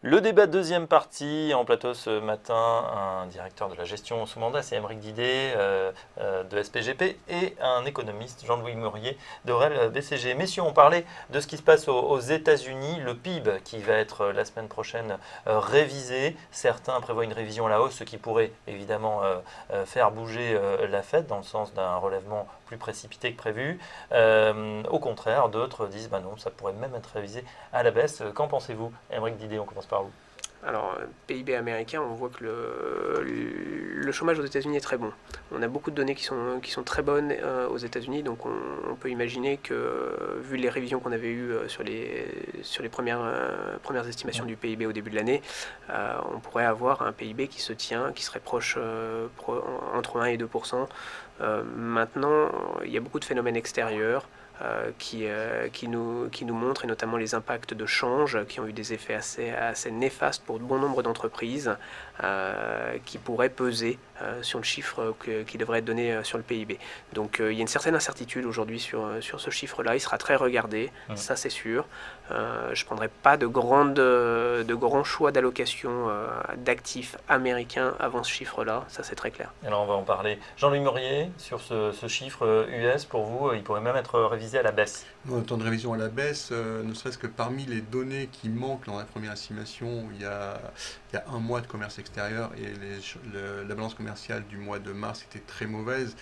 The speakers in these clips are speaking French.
Le débat deuxième partie, en plateau ce matin, un directeur de la gestion sous mandat, c'est Aymeric Didet de SPGP, et un économiste, Jean-Louis Murier de REL BCG. Messieurs, on parlait de ce qui se passe aux États-Unis, le PIB qui va être la semaine prochaine révisé. Certains prévoient une révision à la hausse, ce qui pourrait évidemment faire bouger la Fed dans le sens d'un relèvement plus précipité que prévu. Au contraire, d'autres disent non, ça pourrait même être révisé à la baisse. Qu'en pensez-vous, Aymeric Didet? On commence par vous. Alors, PIB américain, on voit que le chômage aux États-Unis est très bon. On a beaucoup de données qui sont très bonnes aux États-Unis, donc on peut imaginer que, vu les révisions qu'on avait eues sur les premières estimations du PIB au début de l'année, on pourrait avoir un PIB qui se tient, qui serait proche entre 1 et 2%. Maintenant, il y a beaucoup de phénomènes extérieurs qui nous montrent, et notamment les impacts de change qui ont eu des effets assez néfastes pour bon nombre d'entreprises qui pourraient peser sur le chiffre qui devrait être donné sur le PIB. Donc il y a une certaine incertitude aujourd'hui sur ce chiffre-là. Il sera très regardé, ça c'est sûr. Je ne prendrai pas de grands choix d'allocation d'actifs américains avant ce chiffre-là, ça c'est très clair. Alors on va en parler. Jean-Louis Murier, sur ce chiffre US, pour vous, il pourrait même être révisé à la baisse. En temps de révision à la baisse, ne serait-ce que parmi les données qui manquent dans la première estimation, il y a un mois de commerce extérieur et la balance commerciale du mois de mars était très mauvaise,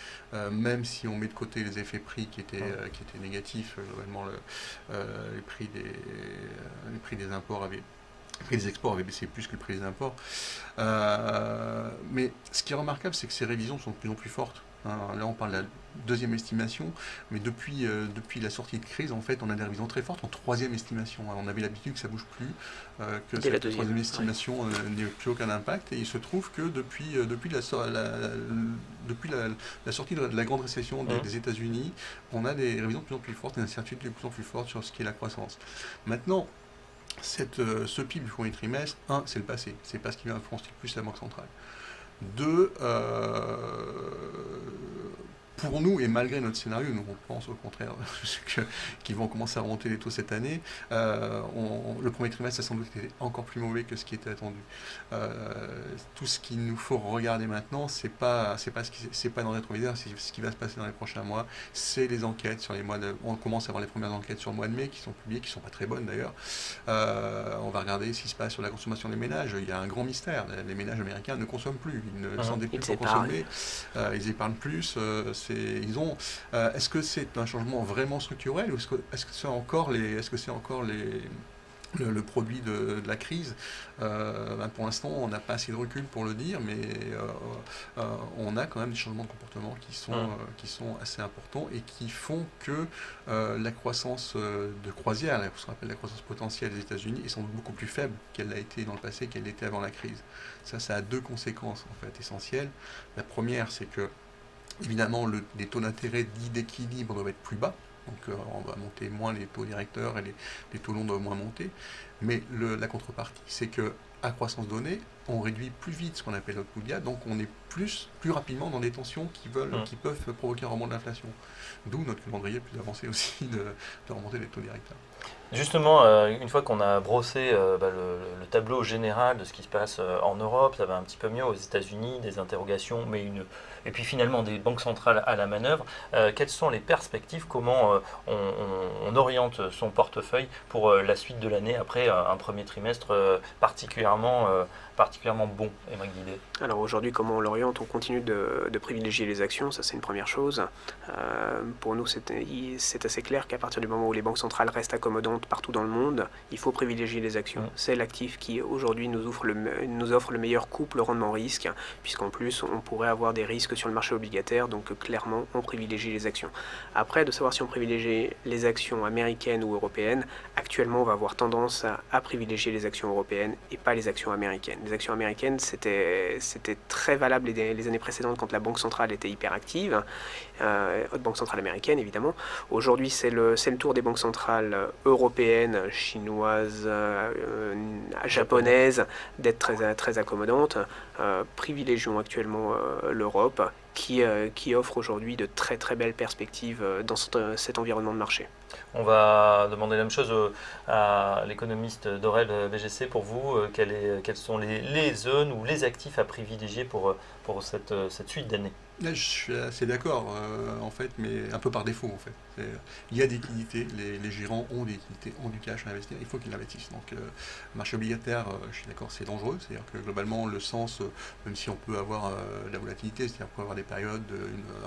même si on met de côté les effets prix qui étaient négatifs. Globalement, les prix des imports avaient... Le prix des exports avait baissé plus que le prix des imports. Mais ce qui est remarquable, c'est que ces révisions sont de plus en plus fortes. Là, on parle de la deuxième estimation, mais depuis la sortie de crise, en fait, on a des révisions très fortes en troisième estimation. On avait l'habitude que ça ne bouge plus, que cette troisième estimation n'ait plus aucun impact. Et il se trouve que depuis la sortie de la grande récession des États-Unis, on a des révisions de plus en plus fortes, des incertitudes de plus en plus fortes sur ce qui est la croissance. Maintenant, ce PIB du premier trimestre, c'est le passé. C'est pas ce qui va influencer le plus la Banque centrale. Deux, pour nous, et malgré notre scénario, nous on pense au contraire qu'ils vont commencer à remonter les taux cette année, le premier trimestre a sans doute été encore plus mauvais que ce qui était attendu. Tout ce qu'il nous faut regarder maintenant, c'est pas dans le rétroviseur, c'est ce qui va se passer dans les prochains mois, c'est les enquêtes sur les mois on commence à avoir les premières enquêtes sur le mois de mai qui sont publiées, qui sont pas très bonnes d'ailleurs. On va regarder ce qui se passe sur la consommation des ménages. Il y a un grand mystère, les ménages américains ne consomment plus, ils ne s'endettent plus pour consommer, ils épargnent plus. Est-ce que c'est un changement vraiment structurel ou est-ce que c'est encore le produit de la crise? Pour l'instant, on n'a pas assez de recul pour le dire, mais on a quand même des changements de comportement qui sont assez importants et qui font que la croissance de croisière, ce qu'on appelle la croissance potentielle des États-Unis, est sans doute beaucoup plus faible qu'elle l'a été dans le passé, qu'elle l'était avant la crise. Ça a deux conséquences en fait essentielles. La première, c'est que évidemment, les taux d'intérêt dits d'équilibre doivent être plus bas, donc on va monter moins les taux directeurs et les taux longs doivent moins monter. Mais la contrepartie, c'est que à croissance donnée, on réduit plus vite ce qu'on appelle l'output gap, donc on est plus rapidement dans des tensions qui peuvent provoquer un remonte de l'inflation. D'où notre calendrier plus avancé aussi de remonter les taux directeurs. Justement, une fois qu'on a brossé le tableau général de ce qui se passe en Europe, ça va un petit peu mieux aux États-Unis, des interrogations, et puis finalement des banques centrales à la manœuvre. Quelles sont les perspectives? Comment on oriente son portefeuille pour la suite de l'année après un premier trimestre particulièrement bon, Aymeric Didet? Alors aujourd'hui, comment on l'oriente? On continue de privilégier les actions, ça c'est une première chose. Pour nous, c'est assez clair qu'à partir du moment où les banques centrales restent accommodantes partout dans le monde, il faut privilégier les actions. C'est l'actif qui aujourd'hui nous offre le meilleur couple rendement-risque, puisqu'en plus on pourrait avoir des risques sur le marché obligataire, donc clairement on privilégie les actions. Après, de savoir si on privilégie les actions américaines ou européennes, actuellement on va avoir tendance à privilégier les actions européennes et pas les actions américaines. Les actions américaines, c'était très valable les années précédentes quand la Banque centrale était hyper active, Banque centrale américaine évidemment. Aujourd'hui, c'est le tour des banques centrales européennes, chinoises, japonaises d'être très accommodantes. Privilégions actuellement l'Europe qui offre aujourd'hui de très très belles perspectives dans cet environnement de marché. On va demander la même chose à l'économiste d'Aurel VGC. Pour vous, quelles sont les zones ou les actifs à privilégier pour cette suite d'années? Là, je suis assez d'accord, en fait, mais un peu par défaut, en fait. Il y a des liquidités, les gérants ont des liquidités, ont du cash à investir, il faut qu'ils l'investissent. Donc, marché obligataire, je suis d'accord, c'est dangereux. C'est-à-dire que globalement, le sens, même si on peut avoir de la volatilité, c'est-à-dire qu'on peut avoir des périodes,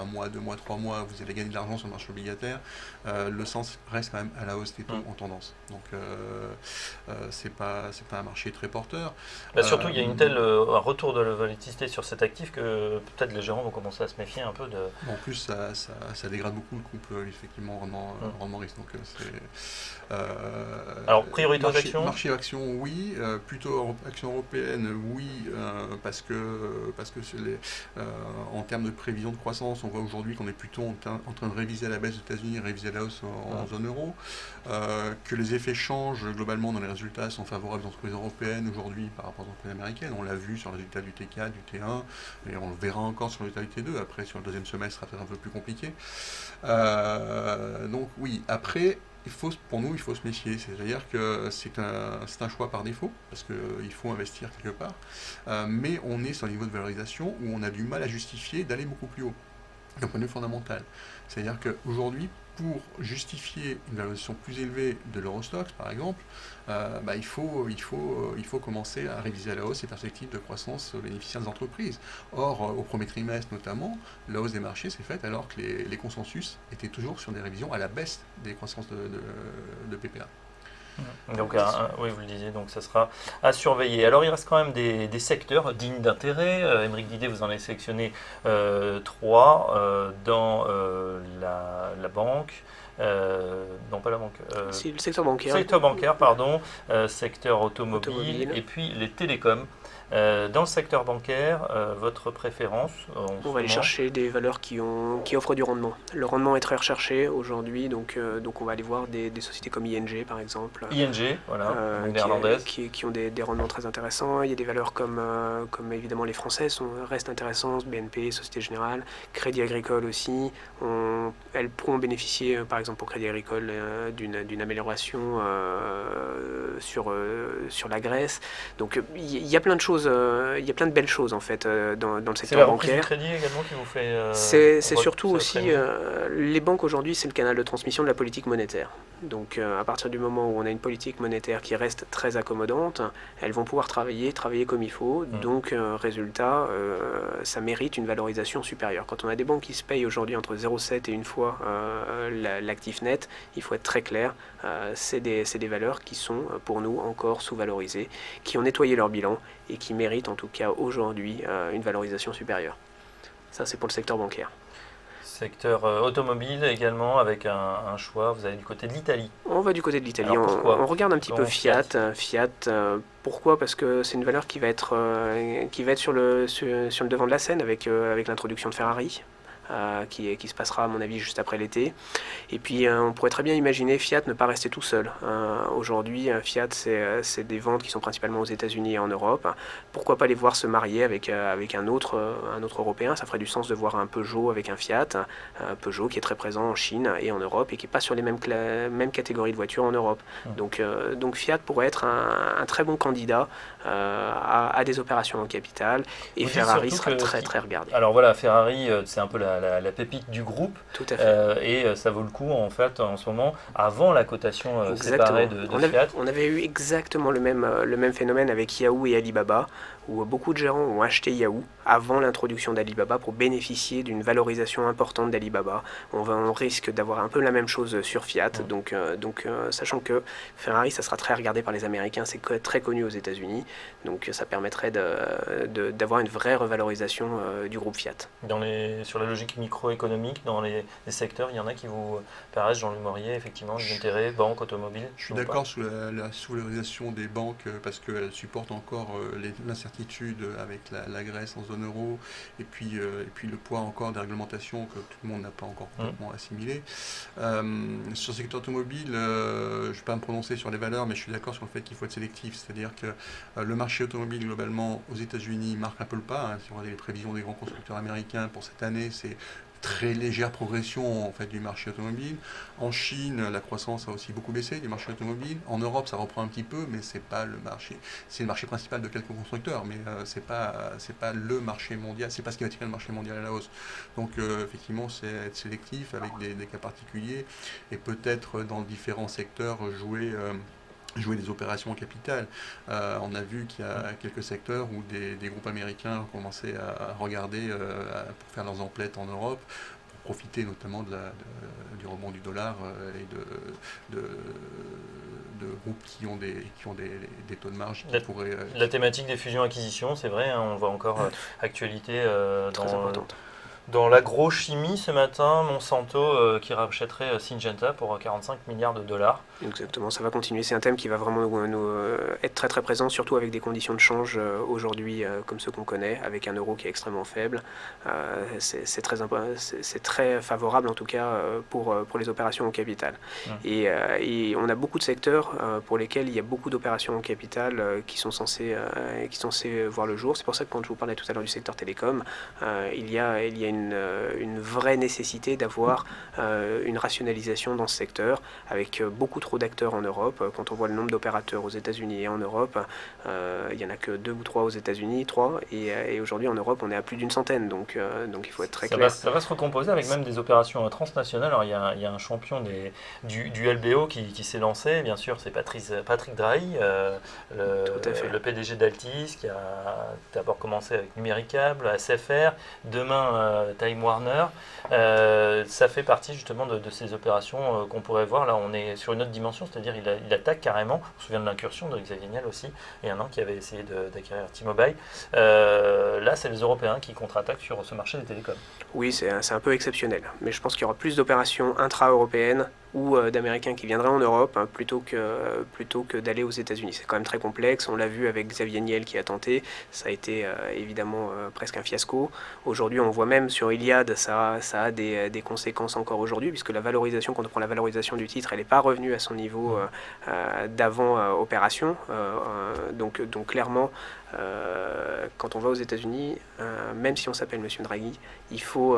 un mois, 2 mois, 3 mois, vous allez gagner de l'argent sur le marché obligataire, le sens reste quand même à la hausse des taux en tendance. Donc, c'est pas un marché très porteur. Surtout, il y a un retour de la volatilité sur cet actif que peut-être les gérants vont commencer à se méfier un peu de... En plus, ça dégrade beaucoup le couple, effectivement, rendement-risque. Donc, alors, priorité aux actions? Marché actions, oui. Plutôt actions européennes, oui. Parce que en termes de prévision de croissance, on voit aujourd'hui qu'on est plutôt en train de réviser à la baisse aux États-Unis, réviser à la hausse en zone euro. Que les effets changent globalement dans les résultats sont favorables aux entreprises européennes aujourd'hui par rapport aux entreprises américaines. On l'a vu sur le résultat du T4, du T1, et on le verra encore sur le résultat du T2. Après, sur le deuxième semestre, ça sera peut-être un peu plus compliqué. Donc oui, après, pour nous, il faut se méfier. C'est-à-dire que c'est un choix par défaut, parce qu'il faut investir quelque part. Mais on est sur un niveau de valorisation où on a du mal à justifier d'aller beaucoup plus haut, d'un point de vue fondamental. C'est-à-dire qu'aujourd'hui, pour justifier une valorisation plus élevée de l'Eurostoxx, par exemple, il faut commencer à réviser à la hausse les perspectives de croissance bénéficiaire des entreprises. Or, au premier trimestre notamment, la hausse des marchés s'est faite alors que les consensus étaient toujours sur des révisions à la baisse des croissances de PPA. Donc, oui, vous le disiez, donc ça sera à surveiller. Alors, il reste quand même des secteurs dignes d'intérêt. Aymeric Didet, vous en avez sélectionné 3 dans la banque. Non, pas la banque. C'est le secteur bancaire. Secteur bancaire, pardon. Secteur automobile et puis les télécoms. Dans le secteur bancaire, votre préférence On va aller chercher des valeurs qui offrent du rendement. Le rendement est très recherché aujourd'hui, donc on va aller voir des sociétés comme ING par exemple. ING, voilà, néerlandaise. Qui ont des rendements très intéressants. Il y a des valeurs comme évidemment les françaises restent intéressantes, BNP, Société Générale, Crédit Agricole aussi. Elles pourront bénéficier par exemple pour Crédit Agricole d'une amélioration sur la Grèce. Donc il y a plein de choses. Il y a plein de belles choses en fait dans le secteur bancaire. C'est la reprise du crédit également qui vous fait... c'est surtout aussi les banques aujourd'hui, c'est le canal de transmission de la politique monétaire. Donc à partir du moment où on a une politique monétaire qui reste très accommodante, elles vont pouvoir travailler comme il faut. Donc résultat, ça mérite une valorisation supérieure. Quand on a des banques qui se payent aujourd'hui entre 0,7 et une fois l'actif net, il faut être très clair. C'est des valeurs qui sont pour nous encore sous-valorisées, qui ont nettoyé leur bilan et qui méritent en tout cas aujourd'hui une valorisation supérieure. Ça, c'est pour le secteur bancaire. Secteur automobile également, avec un choix. Vous allez du côté de l'Italie. On va du côté de l'Italie. On regarde un petit peu Fiat. Pourquoi ? Parce que c'est une valeur qui va être sur le devant de la scène avec l'introduction de Ferrari. Qui se passera à mon avis juste après l'été. Et puis on pourrait très bien imaginer Fiat ne pas rester tout seul. Aujourd'hui Fiat c'est des ventes qui sont principalement aux États-Unis et en Europe. Pourquoi pas les voir se marier avec un autre européen? Ça ferait du sens de voir un Peugeot avec un Fiat, un Peugeot qui est très présent en Chine et en Europe et qui n'est pas sur les mêmes catégories de voitures en Europe. Donc Fiat pourrait être un très bon candidat à des opérations en capital et Ferrari sera très très regardé. Alors voilà, Ferrari c'est un peu la pépite du groupe. Tout à fait. Et ça vaut le coup en fait en ce moment, avant la cotation séparée de Fiat. On avait eu exactement le même phénomène avec Yahoo et Alibaba, où beaucoup de gérants ont acheté Yahoo avant l'introduction d'Alibaba pour bénéficier d'une valorisation importante d'Alibaba. On risque d'avoir un peu la même chose sur Fiat, donc sachant que Ferrari, ça sera très regardé par les Américains, c'est très connu aux États-Unis, donc ça permettrait d'avoir une vraie revalorisation du groupe Fiat. Sur la logique microéconomique, dans les secteurs, il y en a qui vous paraissent, Jean-Louis Maurier, effectivement, des intérêts, banque, automobile. Je suis d'accord sur la sous-valorisation des banques parce qu'elles supportent encore l'incertitude inquiétudes avec la Grèce en zone euro, et puis le poids encore des réglementations que tout le monde n'a pas encore complètement assimilé. Sur le secteur automobile, je ne vais pas me prononcer sur les valeurs, mais je suis d'accord sur le fait qu'il faut être sélectif, c'est-à-dire que le marché automobile globalement aux États-Unis marque un peu le pas. Si on regarde les prévisions des grands constructeurs américains pour cette année, c'est très légère progression en fait du marché automobile. En Chine, la croissance a aussi beaucoup baissé du marché automobile. En Europe, ça reprend un petit peu, mais c'est pas le marché. C'est le marché principal de quelques constructeurs, mais c'est pas le marché mondial. C'est pas ce qui va tirer le marché mondial à la hausse. Donc effectivement, c'est être sélectif avec des cas particuliers et peut-être dans différents secteurs jouer des opérations en capital. On a vu qu'il y a quelques secteurs où des groupes américains ont commencé à regarder pour faire leurs emplettes en Europe, pour profiter notamment du rebond du dollar et de groupes qui ont des taux de marge qui pourraient... La thématique des fusions-acquisitions, c'est vrai, on voit encore actualité Très importante. dans l'agrochimie ce matin, Monsanto qui rachèterait Syngenta pour 45 milliards de dollars. Exactement, ça va continuer. C'est un thème qui va vraiment nous être très très présent, surtout avec des conditions de change aujourd'hui comme ceux qu'on connaît, avec un euro qui est extrêmement faible. C'est très favorable en tout cas pour les opérations au capital. Et on a beaucoup de secteurs pour lesquels il y a beaucoup d'opérations au capital qui sont censées voir le jour. C'est pour ça que quand je vous parlais tout à l'heure du secteur télécom, il y a une vraie nécessité d'avoir une rationalisation dans ce secteur avec beaucoup trop d'acteurs en Europe. Quand on voit le nombre d'opérateurs aux États-Unis et en Europe, il n'y en a que 2 ou 3 aux États-Unis, 3, et aujourd'hui en Europe on est à plus d'une centaine, donc il faut être très clair. Ça va se recomposer avec même des opérations transnationales. Alors il y a un champion du LBO qui s'est lancé, bien sûr, c'est Patrick Drahi, le PDG d'Altis, qui a d'abord commencé avec Numéricable, SFR, demain Time Warner. Ça fait partie justement de ces opérations qu'on pourrait voir. Là, on est sur une autre dimension, c'est-à-dire il attaque carrément. On se souvient de l'incursion de Xavier Niel aussi, et un an qui avait essayé d'acquérir T-Mobile. Là, c'est les Européens qui contre-attaquent sur ce marché des télécoms. Oui, c'est un peu exceptionnel, mais je pense qu'il y aura plus d'opérations intra-européennes ou d'Américains qui viendraient en Europe plutôt que d'aller aux États-Unis. C'est quand même très complexe, on l'a vu avec Xavier Niel qui a tenté, ça a été évidemment presque un fiasco. Aujourd'hui, on voit même sur Iliad, ça a des conséquences encore aujourd'hui, puisque la valorisation, quand on prend la valorisation du titre, elle n'est pas revenue à son niveau d'avant opération. Donc clairement, quand on va aux États-Unis, même si on s'appelle Monsieur Draghi, il faut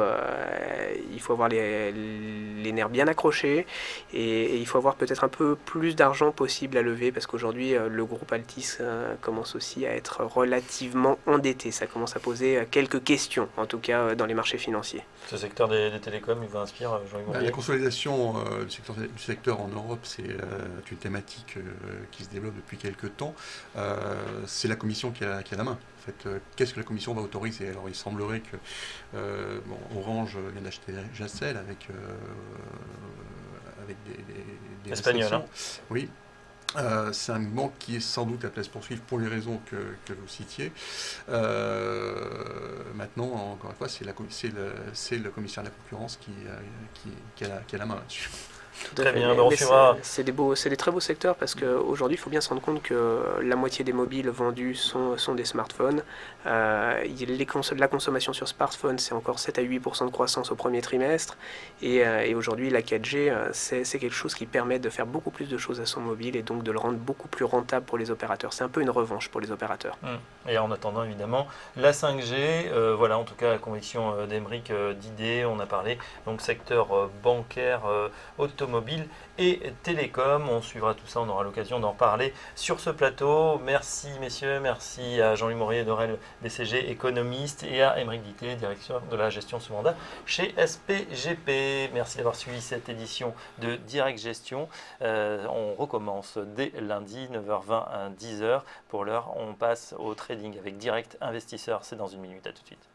avoir les nerfs bien accrochés et il faut avoir peut-être un peu plus d'argent possible à lever parce qu'aujourd'hui le groupe Altis commence aussi à être relativement endetté. Ça commence à poser quelques questions, en tout cas dans les marchés financiers. Ce secteur des télécoms, il vous inspire, Jean-Yves Mourier ? La consolidation du secteur en Europe, c'est une thématique qui se développe depuis quelques temps. C'est la Commission qui a la main. En fait, qu'est-ce que la Commission va autoriser ? Alors, il semblerait que Orange vient d'acheter Jacel avec des Espagnols, restrictions. Oui. C'est un mouvement qui est sans doute appelé à se poursuivre pour les raisons que vous citiez. Maintenant, encore une fois, c'est le commissaire de la concurrence qui a la main là-dessus. Très bien, on suivra. C'est des très beaux secteurs parce qu'aujourd'hui, il faut bien se rendre compte que la moitié des mobiles vendus sont des smartphones. La consommation sur smartphone, c'est encore 7 à 8% de croissance au premier trimestre. Et aujourd'hui, la 4G, c'est quelque chose qui permet de faire beaucoup plus de choses à son mobile et donc de le rendre beaucoup plus rentable pour les opérateurs. C'est un peu une revanche pour les opérateurs. Et en attendant, évidemment, la 5G, voilà en tout cas la conviction d'Aymeric Didet. On a parlé donc secteur bancaire, automobile et télécom. On suivra tout ça, on aura l'occasion d'en parler sur ce plateau. Merci messieurs, merci à Jean-Louis Mourier d'Orel BCG, économiste, et à Aymeric Didet, directeur de la gestion sous mandat chez SPGP. Merci d'avoir suivi cette édition de Direct Gestion. On recommence dès lundi, 9h20 à 10h. Pour l'heure, on passe au trading avec Direct Investisseur. C'est dans une minute, à tout de suite.